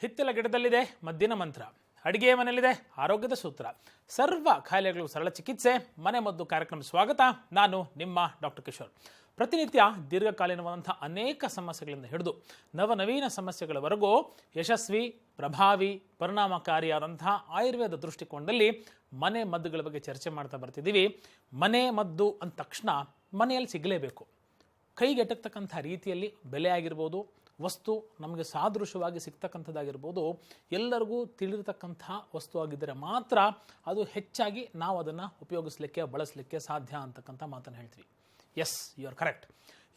ಹಿತ್ತಲ ಗಿಡದಲ್ಲಿದೆ ಮದ್ದಿನ ಮಂತ್ರ, ಅಡಿಗೆ ಮನೆಯಲ್ಲಿದೆ ಆರೋಗ್ಯದ ಸೂತ್ರ, ಸರ್ವ ಕಾಯಿಲೆಗಳು ಸರಳ ಚಿಕಿತ್ಸೆ, ಮನೆ ಮದ್ದು ಕಾರ್ಯಕ್ರಮ ಸ್ವಾಗತ. ನಾನು ನಿಮ್ಮ ಡಾಕ್ಟರ್ ಕಿಶೋರ್. ಪ್ರತಿನಿತ್ಯ ದೀರ್ಘಕಾಲೀನವಾದಂಥ ಅನೇಕ ಸಮಸ್ಯೆಗಳಿಂದ ಹಿಡಿದು ನವನವೀನ ಸಮಸ್ಯೆಗಳವರೆಗೂ ಯಶಸ್ವಿ, ಪ್ರಭಾವಿ, ಪರಿಣಾಮಕಾರಿಯಾದಂಥ ಆಯುರ್ವೇದ ದೃಷ್ಟಿಕೋನದಲ್ಲಿ ಮನೆ ಮದ್ದುಗಳ ಬಗ್ಗೆ ಚರ್ಚೆ ಮಾಡ್ತಾ ಬರ್ತಿದ್ದೀವಿ. ಮನೆ ಮದ್ದು ಅಂದ ತಕ್ಷಣ ಮನೆಯಲ್ಲಿ ಸಿಗಲೇಬೇಕು. ಕೈಗೆಟಕ್ತಕ್ಕಂಥ ರೀತಿಯಲ್ಲಿ ಬೆಲೆ ಆಗಿರ್ಬೋದು, ವಸ್ತು ನಮಗೆ ಸಾದೃಶ್ಯವಾಗಿ ಸಿಗ್ತಕ್ಕಂಥದ್ದಾಗಿರ್ಬೋದು, ಎಲ್ಲರಿಗೂ ತಿಳಿದಿರ್ತಕ್ಕಂಥ ವಸ್ತು ಆಗಿದ್ದರೆ ಮಾತ್ರ ಅದು ಹೆಚ್ಚಾಗಿ ನಾವು ಅದನ್ನು ಉಪಯೋಗಿಸಲಿಕ್ಕೆ ಬಳಸಲಿಕ್ಕೆ ಸಾಧ್ಯ ಅಂತಕ್ಕಂಥ ಮಾತನ್ನು ಹೇಳ್ತೀವಿ. Yes, you are correct.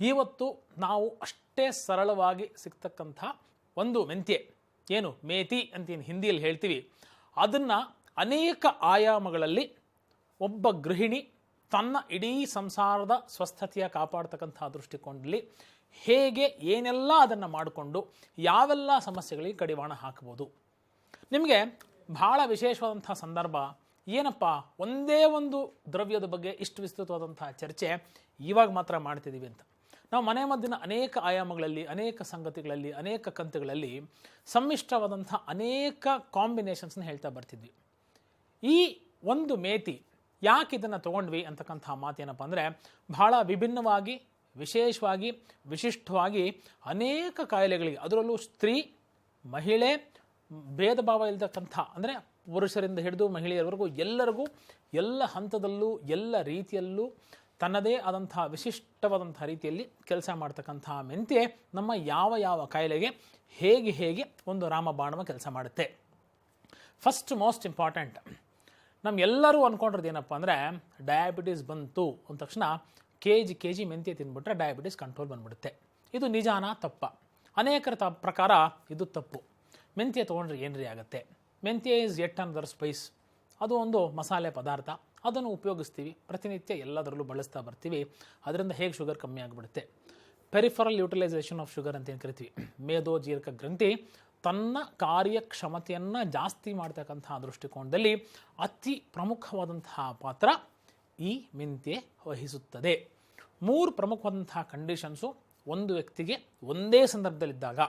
ಇವತ್ತು ನಾವು ಅಷ್ಟೇ ಸರಳವಾಗಿ ಸಿಗ್ತಕ್ಕಂಥ ಒಂದು ಮೆಂತ್ಯೆ, ಏನು ಮೇಥಿ ಅಂತೇನು ಹಿಂದಿಯಲ್ಲಿ ಹೇಳ್ತೀವಿ, ಅದನ್ನು ಅನೇಕ ಆಯಾಮಗಳಲ್ಲಿ ಒಬ್ಬ ಗೃಹಿಣಿ ತನ್ನ ಇಡೀ ಸಂಸಾರದ ಸ್ವಸ್ಥತೆಯ ಕಾಪಾಡ್ತಕ್ಕಂಥ ದೃಷ್ಟಿಕೋನದಲ್ಲಿ ಹೇಗೆ ಏನೆಲ್ಲ ಅದನ್ನು ಮಾಡಿಕೊಂಡು ಯಾವೆಲ್ಲ ಸಮಸ್ಯೆಗಳಿಗೆ ಕಡಿವಾಣ ಹಾಕ್ಬೋದು. ನಿಮಗೆ ಬಹಳ ವಿಶೇಷವಾದಂಥ ಸಂದರ್ಭ ಏನಪ್ಪ, ಒಂದೇ ಒಂದು ದ್ರವ್ಯದ ಬಗ್ಗೆ ಇಷ್ಟು ವಿಸ್ತೃತವಾದಂಥ ಚರ್ಚೆ ಇವಾಗ ಮಾತ್ರ ಮಾಡ್ತಿದ್ದೀವಿ ಅಂತ. ನಾವು ಮನೆ ಮದ್ದಿನ ಅನೇಕ ಆಯಾಮಗಳಲ್ಲಿ, ಅನೇಕ ಸಂಗತಿಗಳಲ್ಲಿ, ಅನೇಕ ಕಂತುಗಳಲ್ಲಿ ಸಮ್ಮಿಶ್ರವಾದಂಥ ಅನೇಕ ಕಾಂಬಿನೇಷನ್ಸ್ನ ಹೇಳ್ತಾ ಬರ್ತಿದ್ವಿ. ಈ ಒಂದು ಮೇಥಿ ಯಾಕೆ ಇದನ್ನು ತೊಗೊಂಡ್ವಿ ಅಂತಕ್ಕಂಥ ಮಾತೇನಪ್ಪ ಅಂದರೆ, ಬಹಳ ವಿಭಿನ್ನವಾಗಿ, ವಿಶೇಷವಾಗಿ, ವಿಶಿಷ್ಟವಾಗಿ ಅನೇಕ ಕಾಯಿಲೆಗಳಿಗೆ, ಅದರಲ್ಲೂ ಸ್ತ್ರೀ, ಮಹಿಳೆ, ಭೇದ ಭಾವ ಇಲ್ಲತಕ್ಕಂಥ, ಅಂದರೆ ಪುರುಷರಿಂದ ಹಿಡಿದು ಮಹಿಳೆಯರವರೆಗೂ ಎಲ್ಲರಿಗೂ ಎಲ್ಲ ಹಂತದಲ್ಲೂ ಎಲ್ಲ ರೀತಿಯಲ್ಲೂ ತನ್ನದೇ ಆದಂಥ ವಿಶಿಷ್ಟವಾದಂಥ ರೀತಿಯಲ್ಲಿ ಕೆಲಸ ಮಾಡ್ತಕ್ಕಂಥ ಮೆಂತ್ಯೆ ನಮ್ಮ ಯಾವ ಯಾವ ಕಾಯಿಲೆಗೆ ಹೇಗೆ ಹೇಗೆ ಒಂದು ರಾಮಬಾಣವ ಕೆಲಸ ಮಾಡುತ್ತೆ. ಫಸ್ಟ್ ಮೋಸ್ಟ್ ಇಂಪಾರ್ಟೆಂಟ್, ನಮ್ಮೆಲ್ಲರೂ ಅಂದ್ಕೊಂಡಿರೋದು ಏನಪ್ಪ ಅಂದರೆ, ಡಯಾಬಿಟೀಸ್ ಬಂತು ಅಂದ ತಕ್ಷಣ ಕೆ ಜಿ ಮೆಂತ್ಯೆ ತಿಂದ್ಬಿಟ್ರೆ ಡಯಾಬಿಟೀಸ್ ಕಂಟ್ರೋಲ್ ಬಂದ್ಬಿಡುತ್ತೆ. ಇದು ನಿಜಾನ ತಪ್ಪ? ಅನೇಕರ ಪ್ರಕಾರ ಇದು ತಪ್ಪು. ಮೆಂತ್ಯೆ ತೊಗೊಂಡ್ರೆ ಏನ್ರಿ ಆಗುತ್ತೆ? ಮೆಂತ್ಯೆ ಈಸ್ ಯೆಟ್ ಅನದರ್ ಸ್ಪೈಸ್. ಅದು ಒಂದು ಮಸಾಲೆ ಪದಾರ್ಥ, ಅದನ್ನು ಉಪಯೋಗಿಸ್ತೀವಿ ಪ್ರತಿನಿತ್ಯ, ಎಲ್ಲದರಲ್ಲೂ ಬಳಸ್ತಾ ಬರ್ತೀವಿ. ಅದರಿಂದ ಹೇಗೆ ಶುಗರ್ ಕಮ್ಮಿ ಆಗಿಬಿಡುತ್ತೆ. ಪೆರಿಫರಲ್ ಯುಟಿಲೈಸೇಷನ್ ಆಫ್ ಶುಗರ್ ಅಂತ ಏನು ಕರಿತೀವಿ. ಮೇದೋಜೀರಕ ಗ್ರಂಥಿ ತನ್ನ ಕಾರ್ಯಕ್ಷಮತೆಯನ್ನು ಜಾಸ್ತಿ ಮಾಡ್ತಕ್ಕಂಥ ದೃಷ್ಟಿಕೋನದಲ್ಲಿ ಅತಿ ಪ್ರಮುಖವಾದಂತಹ ಪಾತ್ರ ಈ ಮೆಂತ್ಯೆ ವಹಿಸುತ್ತದೆ. 3 ಪ್ರಮುಖವಾದಂತಹ ಕಂಡೀಷನ್ಸು ಒಂದು ವ್ಯಕ್ತಿಗೆ ಒಂದೇ ಸಂದರ್ಭದಲ್ಲಿದ್ದಾಗ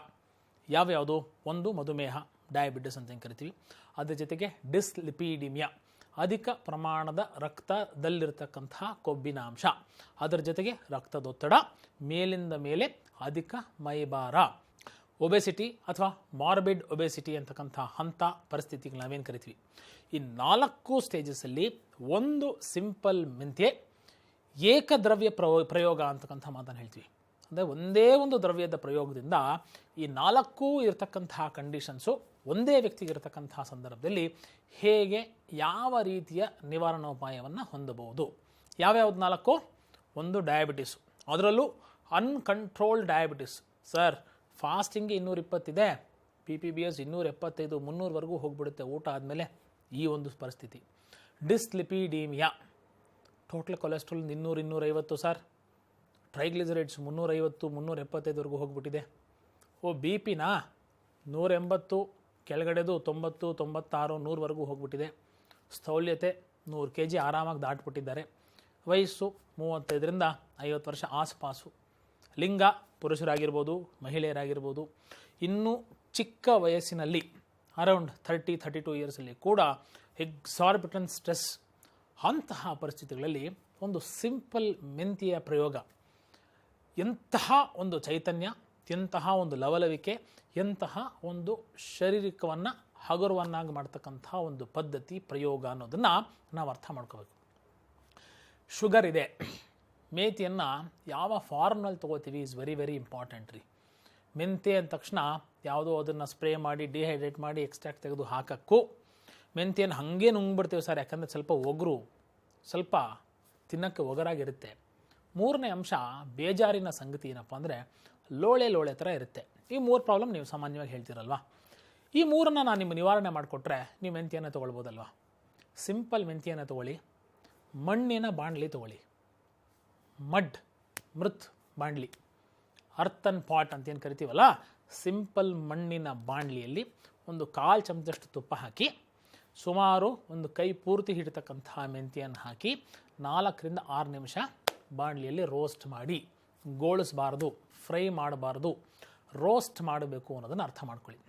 ಯಾವ್ಯಾವುದು? ಒಂದು, ಮಧುಮೇಹ, ಡಯಾಬಿಟಿಸ್ ಅಂತ ಏನು ಕರಿತೀವಿ. ಅದರ ಜೊತೆಗೆ ಡಿಸ್ಲಿಪಿಡಿಮಿಯಾ, ಅಧಿಕ ಪ್ರಮಾಣದ ರಕ್ತದಲ್ಲಿರ್ತಕ್ಕಂತಹ ಕೊಬ್ಬಿನಾಂಶ. ಅದರ ಜೊತೆಗೆ ರಕ್ತದೊತ್ತಡ, ಮೇಲಿಂದ ಮೇಲೆ ಅಧಿಕ ಮೈಭಾರ, ಒಬೆಸಿಟಿ ಅಥವಾ ಮಾರ್ಬಿಡ್ ಒಬೆಸಿಟಿ ಅಂತಕ್ಕಂಥ ಹಂತ ಪರಿಸ್ಥಿತಿಗೆ ನಾವೇನು ಕರಿತೀವಿ. ಈ 4 ಸ್ಟೇಜಸಲ್ಲಿ ಒಂದು ಸಿಂಪಲ್ ಮೆಂತ್ಯೆ ಏಕದ್ರವ್ಯ ಪ್ರಯೋಗ ಅಂತಕ್ಕಂಥ ಮಾತನ್ನು ಹೇಳ್ತೀವಿ. ಅಂದರೆ ಒಂದೇ ಒಂದು ದ್ರವ್ಯದ ಪ್ರಯೋಗದಿಂದ ಈ 4 ಇರತಕ್ಕಂತಹ ಕಂಡೀಷನ್ಸು ಒಂದೇ ವ್ಯಕ್ತಿಗೆ ಇರತಕ್ಕಂಥ ಸಂದರ್ಭದಲ್ಲಿ ಹೇಗೆ ಯಾವ ರೀತಿಯ ನಿವಾರಣೋಪಾಯವನ್ನು ಹೊಂದಬಹುದು. ಯಾವ್ಯಾವ್ದು 4? ಒಂದು, ಡಯಾಬಿಟಿಸು, ಅದರಲ್ಲೂ ಅನ್ಕಂಟ್ರೋಲ್ಡ್ ಡಯಾಬಿಟಿಸ್. ಸರ್, ಫಾಸ್ಟಿಂಗ್ಗೆ 220 ಇದೆ, PPBS 275, 300ವರೆಗೂ ಹೋಗ್ಬಿಡುತ್ತೆ ಊಟ ಆದಮೇಲೆ, ಈ ಒಂದು ಪರಿಸ್ಥಿತಿ. ಡಿಸ್ಲಿಪಿಡೀಮಿಯಾ, ಟೋಟಲ್ ಕೊಲೆಸ್ಟ್ರಾಲ್ 200, 250 ಸರ್. ಟ್ರೈಗ್ಲಿಸರೈಡ್ಸ್ 350, 375ವರೆಗೂ ಹೋಗ್ಬಿಟ್ಟಿದೆ. BP-ನಾ 180, ಕೆಳಗಡೆದು 90, 96, 100ವರೆಗೂ ಹೋಗ್ಬಿಟ್ಟಿದೆ. ಸ್ಥೌಲ್ಯತೆ 100 kg ಆರಾಮಾಗಿ ದಾಟ್ಬಿಟ್ಟಿದ್ದಾರೆ. ವಯಸ್ಸು 35ರಿಂದ 50 ವರ್ಷ ಆಸುಪಾಸು. ಲಿಂಗ ಪುರುಷರಾಗಿರ್ಬೋದು, ಮಹಿಳೆಯರಾಗಿರ್ಬೋದು. ಇನ್ನೂ ಚಿಕ್ಕ ವಯಸ್ಸಿನಲ್ಲಿ ಅರೌಂಡ್ 30-32 ಇಯರ್ಸಲ್ಲಿ ಕೂಡ ಎಕ್ಸಾರ್ಬಿಟೆಂಟ್ ಸ್ಟ್ರೆಸ್, ಅಂತಹ ಪರಿಸ್ಥಿತಿಗಳಲ್ಲಿ ಒಂದು ಸಿಂಪಲ್ ಮೆಂತ್ಯೆಯ ಪ್ರಯೋಗ ಎಂತಹ ಒಂದು ಚೈತನ್ಯ, ಎಂತಹ ಒಂದು ಲವಲವಿಕೆ, ಎಂತಹ ಒಂದು ಶಾರೀರಿಕವನ್ನು ಹಗುರವನ್ನಾಗಿ ಮಾಡ್ತಕ್ಕಂಥ ಒಂದು ಪದ್ಧತಿ, ಪ್ರಯೋಗ ಅನ್ನೋದನ್ನು ನಾವು ಅರ್ಥ ಮಾಡ್ಕೋಬೇಕು. ಶುಗರ್ ಇದೆ, ಮೇಥಿಯನ್ನು ಯಾವ ಫಾರ್ಮ್ನಲ್ಲಿ ತೊಗೋತೀವಿ ಈಸ್ ವೆರಿ ವೆರಿ ಇಂಪಾರ್ಟೆಂಟ್ ರೀ. ಮೆಂತ್ಯೆ ಅಂದ ತಕ್ಷಣ ಯಾವುದೋ ಅದನ್ನು ಸ್ಪ್ರೇ ಮಾಡಿ, ಡಿಹೈಡ್ರೇಟ್ ಮಾಡಿ, ಎಕ್ಸ್ಟ್ರಾಕ್ಟ್ ತೆಗೆದು ಹಾಕೋಕ್ಕೂ, ಮೆಂತ್ಯೆಯನ್ನು ಹಾಗೆ ನುಂಗ್ಬಿಡ್ತೀವಿ ಸರ್, ಯಾಕಂದರೆ ಸ್ವಲ್ಪ ತಿನ್ನೋಕ್ಕೆ ಒಗರಾಗಿರುತ್ತೆ. 3ನೇ ಅಂಶ ಬೇಜಾರಿನ ಸಂಗತಿ ಏನಪ್ಪ ಅಂದರೆ, ಲೋಳೆ ಥರ ಇರುತ್ತೆ. ಈ 3 ಪ್ರಾಬ್ಲಮ್ ನೀವು ಸಾಮಾನ್ಯವಾಗಿ ಹೇಳ್ತೀರಲ್ವ. ಈ 3ನ್ನು ನಾನು ನಿಮ್ಮ ನಿವಾರಣೆ ಮಾಡಿಕೊಟ್ರೆ ನೀವು ಮೆಂತ್ಯೆಯನ್ನು ತೊಗೊಳ್ಬೋದಲ್ವ. ಸಿಂಪಲ್ ಮೆಂತ್ಯೆಯನ್ನು ತೊಗೊಳ್ಳಿ, ಮಣ್ಣಿನ ಬಾಣಲಿ ತೊಗೊಳ್ಳಿ, ಮೃತ್ ಬಾಣಲಿ, ಅರ್ಥನ್ ಪಾಟ್ ಅಂತ ಏನು ಕರಿತೀವಲ್ಲ, ಸಿಂಪಲ್ ಮಣ್ಣಿನ ಬಾಣಲಿಯಲ್ಲಿ ಒಂದು 1/4 ಚಮಚದಷ್ಟು ತುಪ್ಪ ಹಾಕಿ, ಸುಮಾರು ಒಂದು ಕೈ ಪೂರ್ತಿ ಹಿಡಿತಕ್ಕಂಥ ಮೆಂತ್ಯೆಯನ್ನು ಹಾಕಿ 4ರಿಂದ 6 ನಿಮಿಷ ಬಾಣಲಿಯಲ್ಲಿ ರೋಸ್ಟ್ ಮಾಡಿ, ಗೋಳಿಸಬಾರ್ದು, ಫ್ರೈ ಮಾಡಬಾರ್ದು, ರೋಸ್ಟ್ ಮಾಡಬೇಕು ಅನ್ನೋದನ್ನು ಅರ್ಥ ಮಾಡ್ಕೊಳ್ಳಿ.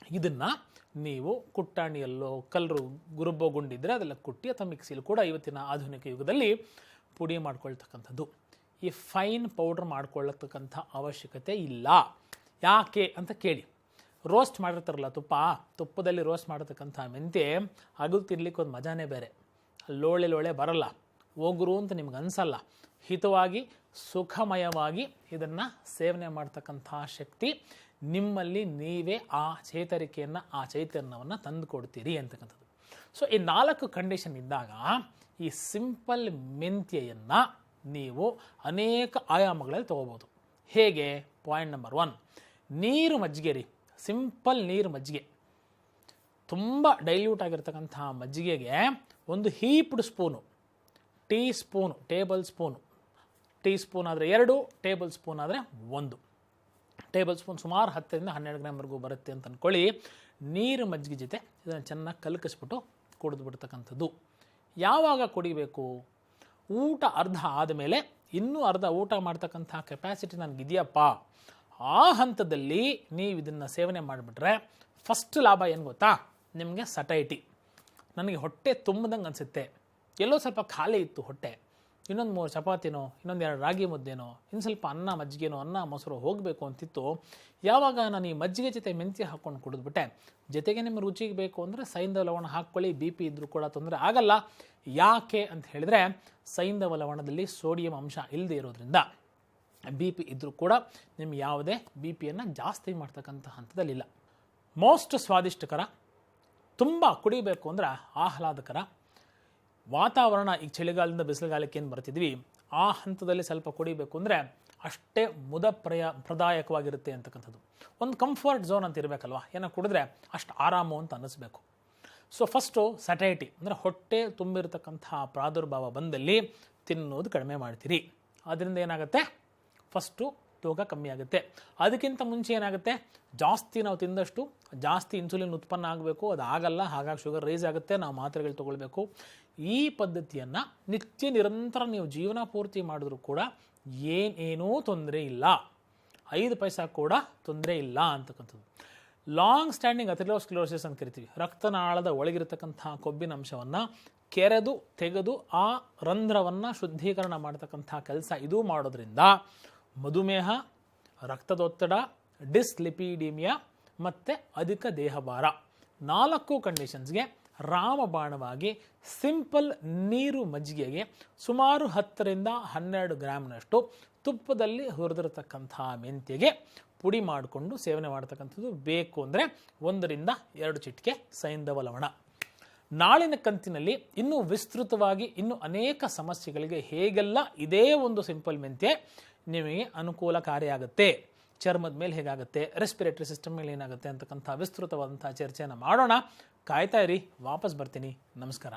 ಇದನ್ನು ನೀವು ಕುಟ್ಟಾಣಿಯಲ್ಲೋ ಕಲ್ಲರು ಗುರುಬ್ಬೋ ಗುಂಡಿದ್ರೆ ಅದೆಲ್ಲ ಕುಟ್ಟಿ ಅಥವಾ ಮಿಕ್ಸಿಲಿ ಕೂಡ ಇವತ್ತಿನ ಆಧುನಿಕ ಯುಗದಲ್ಲಿ ಪುಡಿ ಮಾಡ್ಕೊಳ್ತಕ್ಕಂಥದ್ದು. ಈ ಫೈನ್ ಪೌಡ್ರ್ ಮಾಡ್ಕೊಳ್ಳತಕ್ಕಂಥ ಅವಶ್ಯಕತೆ ಇಲ್ಲ. ಯಾಕೆ ಅಂತ ಕೇಳಿ. ರೋಸ್ಟ್ ಮಾಡಿರ್ತಾರಲ್ಲ ತುಪ್ಪದಲ್ಲಿ ರೋಸ್ಟ್ ಮಾಡಿರ್ತಕ್ಕಂಥ ಮೆಂತ್ಯ ಅಗದು ತಿನ್ಲಿಕ್ಕೆ ಒಂದು ಮಜಾನೇ ಬೇರೆ. ಲೋಳೆ ಬರಲ್ಲ, ಹೋಗ್ರು ಅಂತ ನಿಮ್ಗೆ ಅನಿಸಲ್ಲ. ಹಿತವಾಗಿ ಸುಖಮಯವಾಗಿ ಇದನ್ನು ಸೇವನೆ ಮಾಡ್ತಕ್ಕಂಥ ಶಕ್ತಿ ನಿಮ್ಮಲ್ಲಿ ನೀವೇ ಆ ಚೇತರಿಕೆಯನ್ನು ಆ ಚೈತನ್ಯವನ್ನು ತಂದು ಕೊಡ್ತೀರಿ ಅಂತಕ್ಕಂಥದ್ದು. ಸೊ ಈ 4 ಕಂಡೀಷನ್ ಇದ್ದಾಗ ಈ ಸಿಂಪಲ್ ಮೆಂತ್ಯೆಯನ್ನು ನೀವು ಅನೇಕ ಆಯಾಮಗಳಲ್ಲಿ ತೊಗೋಬೋದು. ಹೇಗೆ? ಪಾಯಿಂಟ್ ನಂಬರ್ 1, ನೀರು ಮಜ್ಜಿಗೆ ರೀ. ಸಿಂಪಲ್ ನೀರು ಮಜ್ಜಿಗೆ, ತುಂಬ ಡೈಲ್ಯೂಟ್ ಆಗಿರ್ತಕ್ಕಂಥ ಮಜ್ಜಿಗೆಗೆ ಒಂದು heaped spoon, tablespoon, teaspoon ಆದರೆ 2, ಟೇಬಲ್ ಸ್ಪೂನ್ ಆದರೆ 1. ಟೇಬಲ್ ಸ್ಪೂನ್ ಸುಮಾರು 10ರಿಂದ 12 ಗ್ರಾಮ್ವರೆಗೂ ಬರುತ್ತೆ ಅಂತ ಅಂದ್ಕೊಳ್ಳಿ. ನೀರು ಮಜ್ಜಿಗೆ ಜೊತೆ ಇದನ್ನು ಚೆನ್ನಾಗಿ ಕಲಕಿಸ್ಬಿಟ್ಟು ಕುಡಿದು ಬಿಡ್ತಕ್ಕಂಥದ್ದು. ಯಾವಾಗ ಕುಡಿಬೇಕು? ಊಟ ಅರ್ಧ ಆದಮೇಲೆ ಇನ್ನೂ ಅರ್ಧ ಊಟ ಮಾಡ್ತಕ್ಕಂಥ ಕೆಪಾಸಿಟಿ ನನಗಿದೆಯಪ್ಪ, ಆ ಹಂತದಲ್ಲಿ ನೀವು ಇದನ್ನು ಸೇವನೆ ಮಾಡಿಬಿಟ್ರೆ ಫಸ್ಟ್ ಲಾಭ ಏನು ಗೊತ್ತಾ? ನಿಮಗೆ ಸಟೈಟಿ. ನನಗೆ ಹೊಟ್ಟೆ ತುಂಬಿದಂಗೆ ಅನಿಸುತ್ತೆ, ಎಲ್ಲೋ ಸ್ವಲ್ಪ ಖಾಲಿ ಇತ್ತು ಹೊಟ್ಟೆ, ಇನ್ನೊಂದು 3 ಚಪಾತಿನೋ, ಇನ್ನೊಂದು 2 ರಾಗಿ ಮುದ್ದೆನೋ, ಇನ್ನು ಸ್ವಲ್ಪ ಅನ್ನ ಮಜ್ಜಿಗೆನೋ, ಅನ್ನ ಮೊಸರು ಹೋಗಬೇಕು ಅಂತಿತ್ತು. ಯಾವಾಗ ನಾನು ಈ ಮಜ್ಜಿಗೆ ಜೊತೆ ಮೆಂತ್ಯ ಹಾಕ್ಕೊಂಡು ಕುಡಿದ್ಬಿಟ್ಟೆ, ಜೊತೆಗೆ ನಿಮ್ಮ ರುಚಿಗೆ ಬೇಕು ಅಂದರೆ ಸೈಂಧವ ಲವಣ ಹಾಕ್ಕೊಳ್ಳಿ. BP ಇದ್ದರೂ ಕೂಡ ತೊಂದರೆ ಆಗಲ್ಲ. ಯಾಕೆ ಅಂತ ಹೇಳಿದರೆ ಸೈಂಧವ ಲವಣದಲ್ಲಿ ಸೋಡಿಯಂ ಅಂಶ ಇಲ್ಲದೆ ಇರೋದ್ರಿಂದ BP ಇದ್ದರೂ ಕೂಡ ನಿಮ್ಗೆ ಯಾವುದೇ BPಯನ್ನು ಜಾಸ್ತಿ ಮಾಡ್ತಕ್ಕಂಥ ಹಂತದಲ್ಲಿಲ್ಲ. ಮೋಸ್ಟ್ ಸ್ವಾದಿಷ್ಟಕರ, ತುಂಬ ಕುಡಿಬೇಕು ಅಂದರೆ ಆಹ್ಲಾದಕರ. ವಾತಾವರಣ ಈಗ ಚಳಿಗಾಲದಿಂದ ಬಿಸಿಲುಗಾಲಕ್ಕೆ ಏನು ಬರ್ತಿದ್ವಿ, ಆ ಹಂತದಲ್ಲಿ ಸ್ವಲ್ಪ ಕುಡಿಬೇಕು ಅಂದರೆ ಅಷ್ಟೇ ಪ್ರದಾಯಕವಾಗಿರುತ್ತೆ ಅಂತಕ್ಕಂಥದ್ದು. ಒಂದು ಕಂಫರ್ಟ್ ಝೋನ್ ಅಂತ ಇರಬೇಕಲ್ವ, ಏನೋ ಕುಡಿದ್ರೆ ಅಷ್ಟು ಆರಾಮು ಅಂತ ಅನ್ನಿಸ್ಬೇಕು. ಸೊ ಫಸ್ಟು ಸಟೈಟಿ ಅಂದರೆ ಹೊಟ್ಟೆ ತುಂಬಿರತಕ್ಕಂಥ ಪ್ರಾದುರ್ಭಾವ ಬಂದಲ್ಲಿ ತಿನ್ನೋದು ಕಡಿಮೆ ಮಾಡ್ತೀರಿ. ಅದರಿಂದ ಏನಾಗುತ್ತೆ? ಫಸ್ಟು ತೂಕ ಕಮ್ಮಿ ಆಗುತ್ತೆ. ಅದಕ್ಕಿಂತ ಮುಂಚೆ ಏನಾಗುತ್ತೆ? ಜಾಸ್ತಿ ನಾವು ತಿಂದಷ್ಟು ಜಾಸ್ತಿ ಇನ್ಸುಲಿನ್ ಉತ್ಪನ್ನ ಆಗಬೇಕು, ಅದು ಆಗಲ್ಲ. ಹಾಗಾಗಿ ಶುಗರ್ ರೈಸ್ ಆಗುತ್ತೆ, ನಾವು ಮಾತ್ರೆಗಳು ತೊಗೊಳ್ಬೇಕು. ಈ ಪದ್ಧತಿಯನ್ನು ನಿತ್ಯ ನಿರಂತರ ನೀವು ಜೀವನ ಪೂರ್ತಿ ಮಾಡಿದ್ರೂ ಕೂಡ ಏನೇನೂ ತೊಂದರೆ ಇಲ್ಲ, 5 ಪೈಸಾ ಕೂಡ ತೊಂದರೆ ಇಲ್ಲ ಅಂತಕ್ಕಂಥದ್ದು. ಲಾಂಗ್ ಸ್ಟ್ಯಾಂಡಿಂಗ್ ಅಥೆರೋಸ್ಕ್ಲೆರೋಸಿಸ್ ಅಂತ ಕರಿತೀವಿ. ರಕ್ತನಾಳದ ಒಳಗಿರತಕ್ಕಂಥ ಕೊಬ್ಬಿನ ಅಂಶವನ್ನು ಕೆರೆದು ತೆಗೆದು ಆ ರಂಧ್ರವನ್ನು ಶುದ್ಧೀಕರಣ ಮಾಡತಕ್ಕಂಥ ಕೆಲಸ ಇದು ಮಾಡೋದ್ರಿಂದ ಮಧುಮೇಹ, ರಕ್ತದೊತ್ತಡ, ಡಿಸ್ಲಿಪಿಡೀಮಿಯಾ ಮತ್ತು ಅಧಿಕ ದೇಹಭಾರ 4 ಕಂಡೀಷನ್ಸ್ಗೆ ರಾಮಬಾಣವಾಗಿ ಸಿಂಪಲ್ ನೀರು ಮಜ್ಜಿಗೆಗೆ ಸುಮಾರು 10ರಿಂದ 12 ಗ್ರಾಮ್ನಷ್ಟು ತುಪ್ಪದಲ್ಲಿ ಹುರಿದಿರತಕ್ಕಂಥ ಮೆಂತ್ಯೆಗೆ ಪುಡಿ ಮಾಡಿಕೊಂಡು ಸೇವನೆ ಮಾಡ್ತಕ್ಕಂಥದ್ದು. ಬೇಕು ಅಂದರೆ 1ರಿಂದ 2 ಚಿಟಿಕೆ ಸೈಂಧವ ಲವಣ. ನಾಳಿನ ಕಂತಿನಲ್ಲಿ ಇನ್ನೂ ವಿಸ್ತೃತವಾಗಿ ಇನ್ನೂ ಅನೇಕ ಸಮಸ್ಯೆಗಳಿಗೆ ಹೇಗೆಲ್ಲ ಇದೇ ಒಂದು ಸಿಂಪಲ್ ಮೆಂತ್ಯೆ ನಿಮಗೆ ಅನುಕೂಲಕಾರಿಯಾಗುತ್ತೆ, ಚರ್ಮದ ಮೇಲೆ ಹೇಗಾಗುತ್ತೆ, ರೆಸ್ಪಿರೇಟರಿ ಸಿಸ್ಟಮ್ ಮೇಲೆ ಏನಾಗುತ್ತೆ ಅಂತಕ್ಕಂಥ ವಿಸ್ತೃತವಾದಂಥ ಚರ್ಚೆಯನ್ನು ಮಾಡೋಣ. ಕಾಯ್ತಾ ಇರಿ, ವಾಪಸ್ ಬರ್ತೀನಿ. ನಮಸ್ಕಾರ.